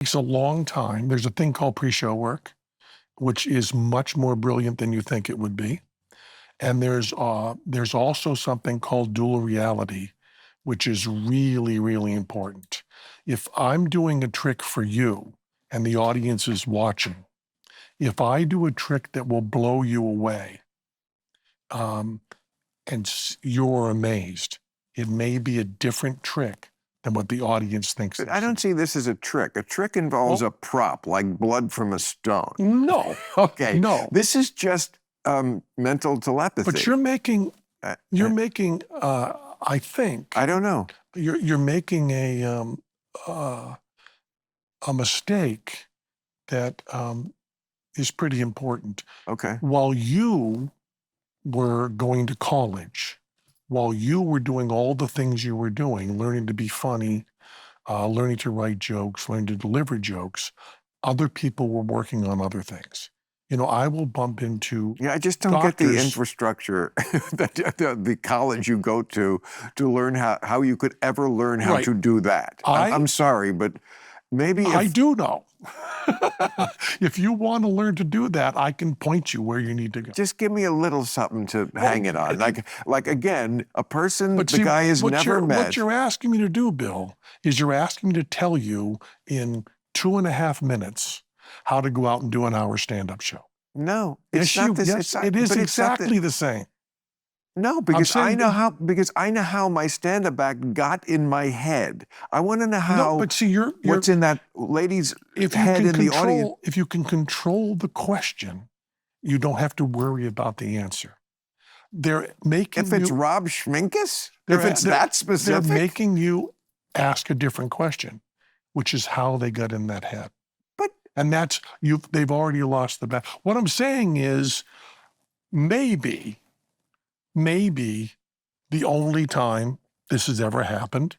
takes a long time. There's a thing called pre-show work, which is much more brilliant than you think it would be. And there's also something called dual reality, which is really, really important. If I'm doing a trick for you and the audience is watching, if I do a trick that will blow you away, you're amazed, it may be a different trick than what the audience thinks. But I don't see this as a trick. A trick involves a prop, like blood from a stone. No. Okay. No. This is just mental telepathy. But you're making, I think. I don't know. You're making a mistake that is pretty important. Okay. While you were going to college, while you were doing all the things you were doing, learning to be funny, learning to write jokes, learning to deliver jokes, other people were working on other things. You know, I will bump into I just don't get the infrastructure that the college you go to learn how you could ever learn how to do that. I'm sorry, but maybe I do know. If you want to learn to do that, I can point you where you need to go. Just give me a little something to hang it on. Like again, a person the guy has never met. What you're asking me to do, Bill, is you're asking me to tell you in 2.5 minutes how to go out and do an hour stand-up show. No, it's not this. Yes, it is exactly the same. No, because I know how my stand-up act got in my head. I want to know how. No, but see, what's in that lady's head in the audience. If you can control the question, you don't have to worry about the answer. They're making if it's Rob Schminkus, if it's that specific, they're making you ask a different question, which is how they got in that head. And that's they've already lost the battle. What I'm saying is maybe the only time this has ever happened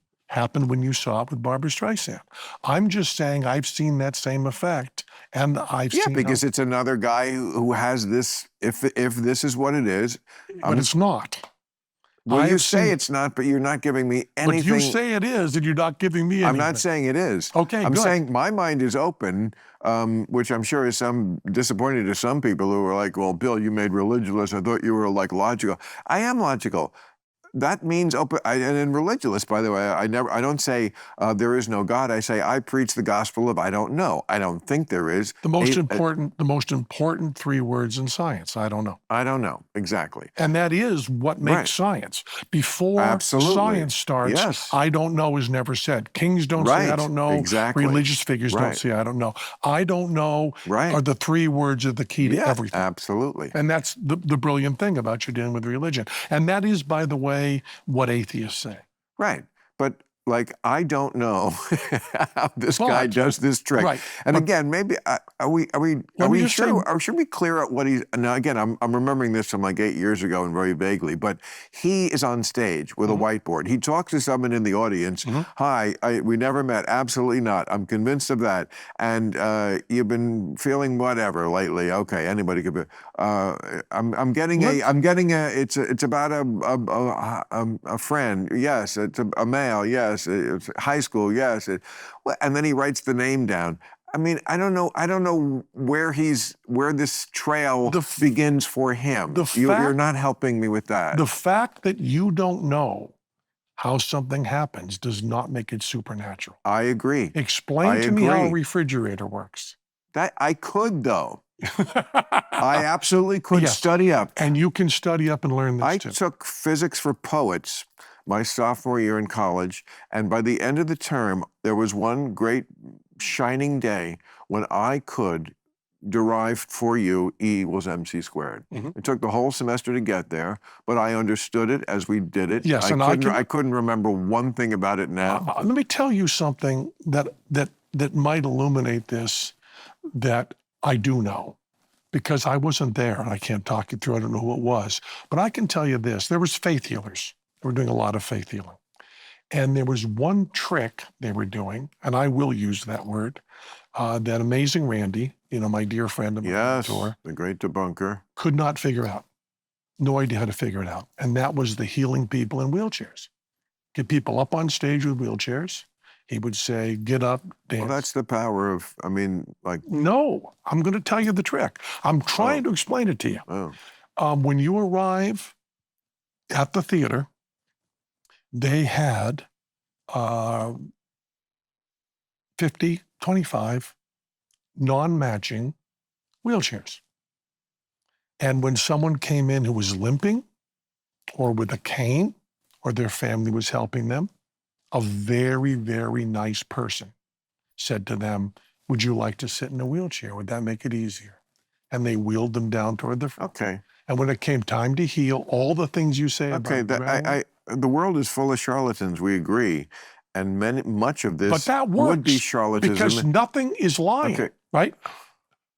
when you saw it with Barbra Streisand. I'm just saying I've seen that same effect, and I've seen because it's another guy who has this. If this is what it is, but it's not. Well, you say it's not, but you're not giving me anything. But you say it is, and you're not giving me anything. I'm not saying it is. Okay, I'm saying my mind is open, which I'm sure is disappointing to some people who are like, well, Bill, you made religious. I thought you were like logical. I am logical. That means open. And in religious, by the way, I don't say there is no God. I say I preach the gospel of I don't know. I don't think there is. The most important 3 words in science. I don't know. I don't know exactly. And that is what makes science. Before science starts, I don't know is never said. Kings don't say I don't know. Exactly. Religious figures don't say I don't know. I don't know are the 3 words are the key to everything. Absolutely. And that's the brilliant thing about you dealing with religion. And that is, by the way, what atheists say. Right. But like, I don't know how this guy does this trick. Right. And again, maybe are we sure? Or should we clear out what he's? Now again, I'm remembering this from like 8 years ago and very vaguely. But he is on stage with a whiteboard. He talks to someone in the audience. Hi, we never met. Absolutely not. I'm convinced of that. And you've been feeling whatever lately. Okay, anybody could be. I'm getting a. It's about a friend. Yes, it's a male. Yes. It's high school, yes. And then he writes the name down. I mean, I don't know where this trail begins for him. You're not helping me with that. The fact that you don't know how something happens does not make it supernatural. I agree. Explain to me how a refrigerator works. That I could, though. I absolutely could study up. And you can study up and learn this too. I took physics for poets my sophomore year in college, and by the end of the term, there was one great shining day when I could derive for you E equals MC squared. It took the whole semester to get there, but I understood it as we did it. Yes, I couldn't remember one thing about it now. Let me tell you something that might illuminate this that I do know, because I wasn't there and I can't talk you through. I don't know who it was, but I can tell you this: there was faith healers. We're doing a lot of faith healing. And there was one trick they were doing, and I will use that word, that amazing Randy, my dear friend and my mentor, the great debunker, could not figure out. No idea how to figure it out. And that was the healing people in wheelchairs. Get people up on stage with wheelchairs. He would say, get up, dance. Well, that's the power of, I mean, like. No, I'm going to tell you the trick. I'm trying to explain it to you. When you arrive at the theater, they had 50, 25 non-matching wheelchairs. And when someone came in who was limping or with a cane or their family was helping them, a very, very nice person said to them, would you like to sit in a wheelchair? Would that make it easier? And they wheeled them down toward the front. Okay. And when it came time to heal, all the things you say about the world is full of charlatans, we agree. And much of this but that works would be charlatanism. Because nothing is lying, right?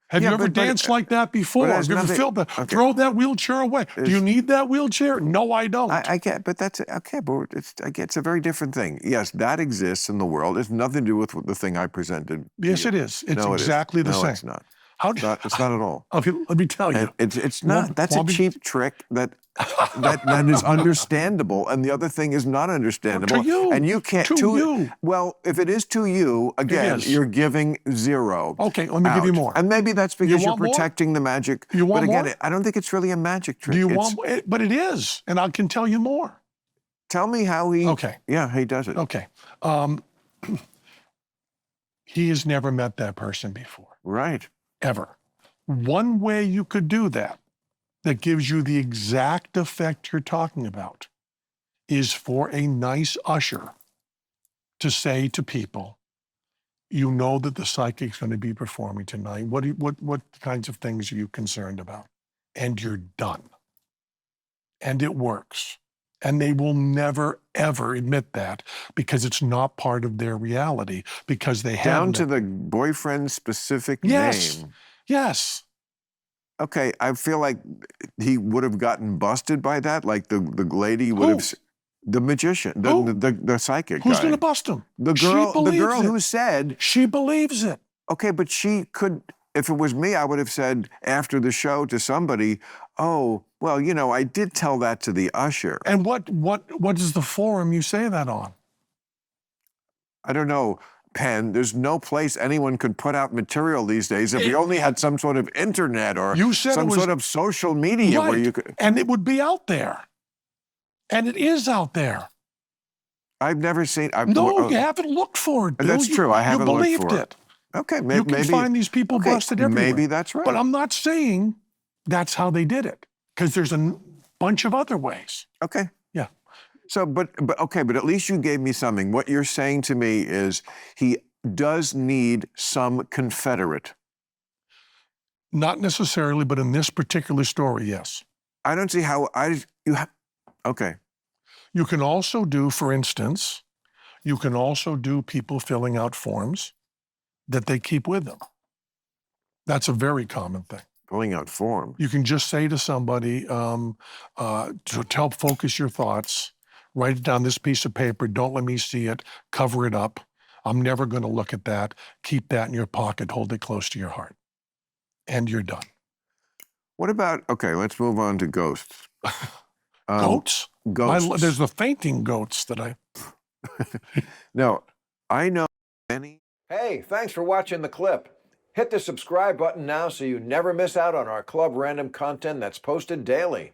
Have you ever danced like that before? Have you ever felt that? Throw that wheelchair away. Do you need that wheelchair? No, I don't. I get, but that's okay. But it's a very different thing. Yes, that exists in the world. It's nothing to do with the thing I presented. Yes, it is. It's exactly the same. No, it's not. It's not at all. Okay, let me tell you. It's not. That's a cheap trick that is understandable, and the other thing is not understandable. To you. And you can't. To you. Well, if it is to you, again, you're giving zero. Okay, let me give you more. And maybe that's because you're protecting the magic. You want more? But more? again, I don't think it's really a magic trick. Do you want? But it is, and I can tell you more. Tell me how he. Okay. Yeah, he does it. Okay. He has never met that person before. Right. Ever. One way you could do that gives you the exact effect you're talking about is for a nice usher to say to people, you know that the psychic's going to be performing tonight. What kinds of things are you concerned about? And you're done. And it works. And they will never, ever admit that because it's not part of their reality because they have down to the boyfriend's specific name. Yes. Okay, I feel like he would have gotten busted by that. Like the lady would have, the magician, the psychic. Who's going to bust him? The girl who said she believes it. Okay, but she could. If it was me, I would have said after the show to somebody, "Oh, well, you know, I did tell that to the usher." And what is the forum you say that on? I don't know. Penn, there's no place anyone could put out material these days. If we only had some sort of internet or some sort of social media where you could. And it would be out there. And it is out there. I've never seen. No, you haven't looked for it, Bill. That's true. I haven't looked for it. You believed it. Okay, maybe. You can find these people busted everywhere. Maybe that's right. But I'm not saying that's how they did it because there's a bunch of other ways. Okay. Yeah. So, but at least you gave me something. What you're saying to me is he does need some confederate. Not necessarily, but in this particular story, yes. I don't see how okay. You can also do, for instance, people filling out forms that they keep with them. That's a very common thing. Filling out form. You can just say to somebody, to help focus your thoughts, write it down this piece of paper, don't let me see it, cover it up. I'm never going to look at that. Keep that in your pocket, hold it close to your heart. And you're done. What about, okay, let's move on to ghosts. Goats? Ghosts. There's the fainting goats that I... No, I know many. Hey, thanks for watching the clip. Hit the subscribe button now so you never miss out on our Club Random content that's posted daily.